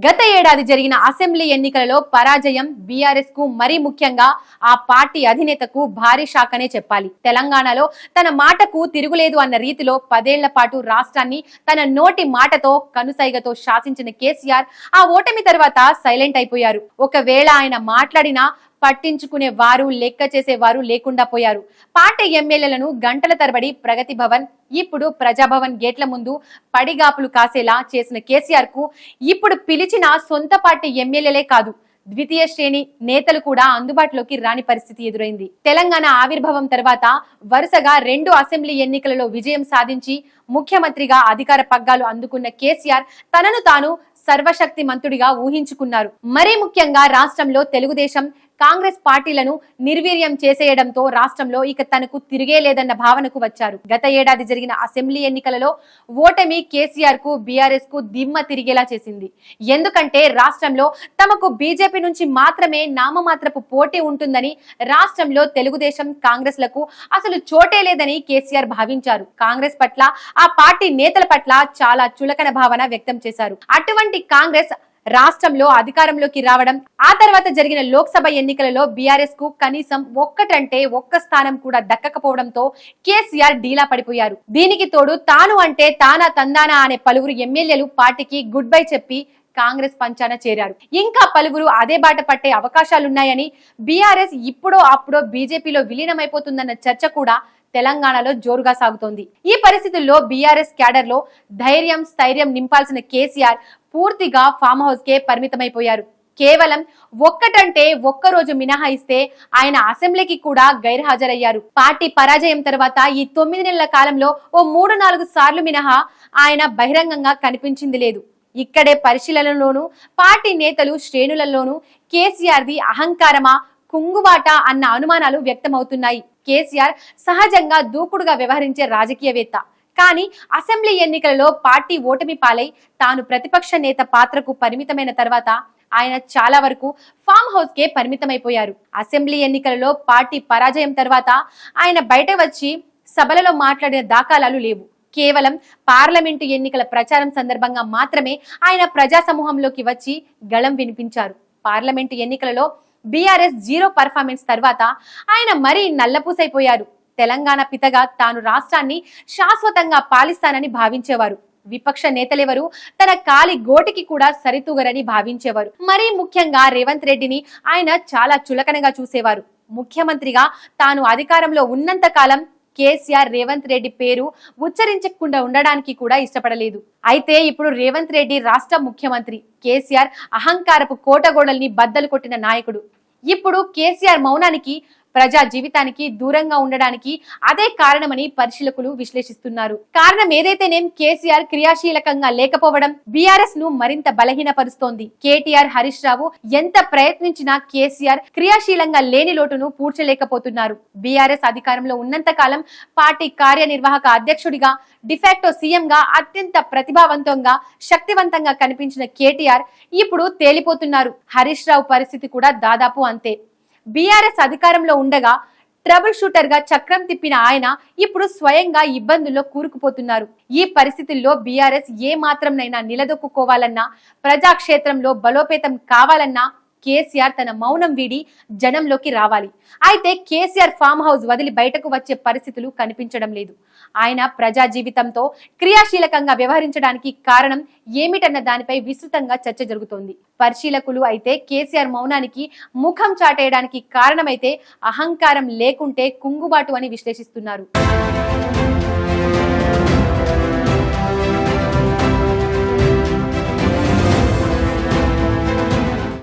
గత ఏడాది జరిగిన అసెంబ్లీ ఎన్నికలలో పరాజయం బీఆర్ఎస్ కు మరీ ముఖ్యంగా ఆ పార్టీ అధినేతకు భారీ షాక్ అనే చెప్పాలి. తెలంగాణలో తన మాటకు తిరుగులేదు అన్న రీతిలో 10 ఏళ్ల పాటు రాష్ట్రాన్ని తన నోటి మాటతో కనుసైగతో శాసించిన కేసీఆర్ ఆ ఓటమి తర్వాత సైలెంట్ అయిపోయారు. ఒకవేళ ఆయన మాట్లాడినా పట్టించుకునే వారు లెక్క చేసేవారు లేకుండా పోయారు. పార్టీ ఎమ్మెల్యేలను గంటల తరబడి ప్రగతి భవన్, ఇప్పుడు ప్రజాభవన్ గేట్ల ముందు పడిగాపులు కాసేలా చేసిన కేసీఆర్ కు ఇప్పుడు పిలిచిన సొంత పార్టీ ఎమ్మెల్యేలే కాదు, ద్వితీయ శ్రేణి నేతలు కూడా అందుబాటులోకి రాని పరిస్థితి ఎదురైంది. తెలంగాణ ఆవిర్భావం తర్వాత వరుసగా 2 అసెంబ్లీ ఎన్నికలలో విజయం సాధించి ముఖ్యమంత్రిగా అధికార పగ్గాలు అందుకున్న కేసీఆర్ తనను తాను సర్వశక్తి మంతుడిగా ఊహించుకున్నారు. మరీ ముఖ్యంగా రాష్ట్రంలో తెలుగుదేశం, కాంగ్రెస్ పార్టీలను నిర్వీర్యం చేసేయడంతో రాష్ట్రంలో ఇక తనకు తిరిగే లేదన్న భావనకు వచ్చారు. గత ఏడాది జరిగిన అసెంబ్లీ ఎన్నికలలో ఓటమి కేసీఆర్ కు బీఆర్ఎస్ కు దిమ్మ తిరిగేలా చేసింది. ఎందుకంటే రాష్ట్రంలో తమకు బీజేపీ నుంచి మాత్రమే నామమాత్రపు పోటీ ఉంటుందని, రాష్ట్రంలో తెలుగుదేశం, కాంగ్రెస్ లకు అసలు చోటే లేదని కేసీఆర్ భావించారు. కాంగ్రెస్ పట్ల, ఆ పార్టీ నేతల పట్ల చాలా చులకన భావన వ్యక్తం చేశారు. అటువంటి కాంగ్రెస్ రాష్ట్రంలో అధికారంలోకి రావడం, ఆ తర్వాత జరిగిన లోక్సభ ఎన్నికలలో బీఆర్ఎస్ కు కనీసం ఒక్క స్థానం కూడా దక్కకపోవడంతో కేసీఆర్ డీలా పడిపోయారు. దీనికి తోడు తాను అంటే తానా తందానా అనే పలువురు ఎమ్మెల్యేలు పార్టీకి గుడ్ బై చెప్పి కాంగ్రెస్ పంచాన చేరారు. ఇంకా పలువురు అదే బాట పట్టే అవకాశాలున్నాయని, బీఆర్ఎస్ ఇప్పుడో అప్పుడో బీజేపీలో విలీనమైపోతుందన్న చర్చ కూడా తెలంగాణలో జోరుగా సాగుతోంది. ఈ పరిస్థితుల్లో బీఆర్ఎస్ క్యాడర్ లో ధైర్యం, స్థైర్యం నింపాల్సిన కేసీఆర్ పూర్తిగా ఫామ్ హౌస్ కే పరిమితమైపోయారు. కేవలం ఒక్క రోజు మినహాయిస్తే ఆయన అసెంబ్లీకి కూడా గైర్హాజరయ్యారు. పార్టీ పరాజయం తర్వాత ఈ 9 నెలల కాలంలో ఓ 3-4 సార్లు మినహా ఆయన బహిరంగంగా కనిపించింది లేదు. ఇక్కడే పరిశీలనలోనూ, పార్టీ నేతలు శ్రేణులలోనూ కేసీఆర్ది అహంకారమా, కుంగుబాట అన్న అనుమానాలు వ్యక్తమవుతున్నాయి. కేసీఆర్ సహజంగా దూకుడుగా వ్యవహరించే రాజకీయవేత్త. కానీ అసెంబ్లీ ఎన్నికలలో పార్టీ ఓటమి పాలై తాను ప్రతిపక్ష నేత పాత్రకు పరిమితమైన తర్వాత ఆయన చాలా వరకు ఫామ్ హౌస్ కే పరిమితమైపోయారు. అసెంబ్లీ ఎన్నికలలో పార్టీ పరాజయం తర్వాత ఆయన బయట వచ్చి సభలలో మాట్లాడిన దాఖలాలు లేవు. కేవలం పార్లమెంటు ఎన్నికల ప్రచారం సందర్భంగా మాత్రమే ఆయన ప్రజా సమూహంలోకి వచ్చి గళం వినిపించారు. పార్లమెంటు ఎన్నికలలో బీఆర్ఎస్ 0 పర్ఫార్మెన్స్ తర్వాత ఆయన మరీ నల్లపూసైపోయారు. తెలంగాణ పితగా తాను రాష్ట్రాన్ని శాశ్వతంగా పాలిస్తానని భావించేవారు. విపక్ష నేతలెవరు తన కాలి గోటికి కూడా సరితూగరని భావించేవారు. మరీ ముఖ్యంగా రేవంత్ రెడ్డిని ఆయన చాలా చులకనగా చూసేవారు. ముఖ్యమంత్రిగా తాను అధికారంలో ఉన్నంత కాలం కేసీఆర్ రేవంత్ రెడ్డి పేరు ఉచ్చరించకుండా ఉండడానికి కూడా ఇష్టపడలేదు. అయితే ఇప్పుడు రేవంత్ రెడ్డి రాష్ట్ర ముఖ్యమంత్రి, కేసీఆర్ అహంకారపు కోటగోడల్ని బద్దలు కొట్టిన నాయకుడు. ఇప్పుడు కేసీఆర్ మౌనానికి, ప్రజా జీవితానికి దూరంగా ఉండడానికి అదే కారణమని పరిశీలకులు విశ్లేషిస్తున్నారు. కారణం ఏదైతేనేం కేసీఆర్ క్రియాశీలకంగా లేకపోవడం బీఆర్ఎస్ ను మరింత బలహీనపరుస్తోంది. కేటీఆర్, హరీష్ రావు ఎంత ప్రయత్నించినా కేసీఆర్ క్రియాశీలంగా లేని లోటును పూడ్చలేకపోతున్నారు. బీఆర్ఎస్ అధికారంలో ఉన్నంత కాలం పార్టీ కార్యనిర్వాహక అధ్యక్షుడిగా, డిఫాక్టో సీఎంగా అత్యంత ప్రతిభావంతంగా, శక్తివంతంగా కనిపించిన కేటీఆర్ ఇప్పుడు తేలిపోతున్నారు. హరీష్ రావు పరిస్థితి కూడా దాదాపు అంతే. బీఆర్ఎస్ అధికారంలో ఉండగా ట్రబుల్ షూటర్ గా చక్రం తిప్పిన ఆయన ఇప్పుడు స్వయంగా ఇబ్బందుల్లో కూరుకుపోతున్నారు. ఈ పరిస్థితుల్లో బీఆర్ఎస్ ఏ మాత్రంనైనా నిలదొక్కుకోవాలన్నా, ప్రజాక్షేత్రంలో బలోపేతం కావాలన్నా కేసీఆర్ తన మౌనం వీడి జనంలోకి రావాలి. అయితే కేసీఆర్ ఫామ్ హౌస్ వదిలి బయటకు వచ్చే పరిస్థితులు కనిపించడం లేదు. ఆయన ప్రజా జీవితంతో క్రియాశీలకంగా వ్యవహరించడానికి కారణం ఏమిటన్న దానిపై విస్తృతంగా చర్చ జరుగుతోంది. పరిశీలకులు అయితే కేసీఆర్ మౌనానికి ముఖం చాటేయడానికి కారణమైతే అహంకారం లేకుంటే కుంగుబాటు అని విశ్లేషిస్తున్నారు.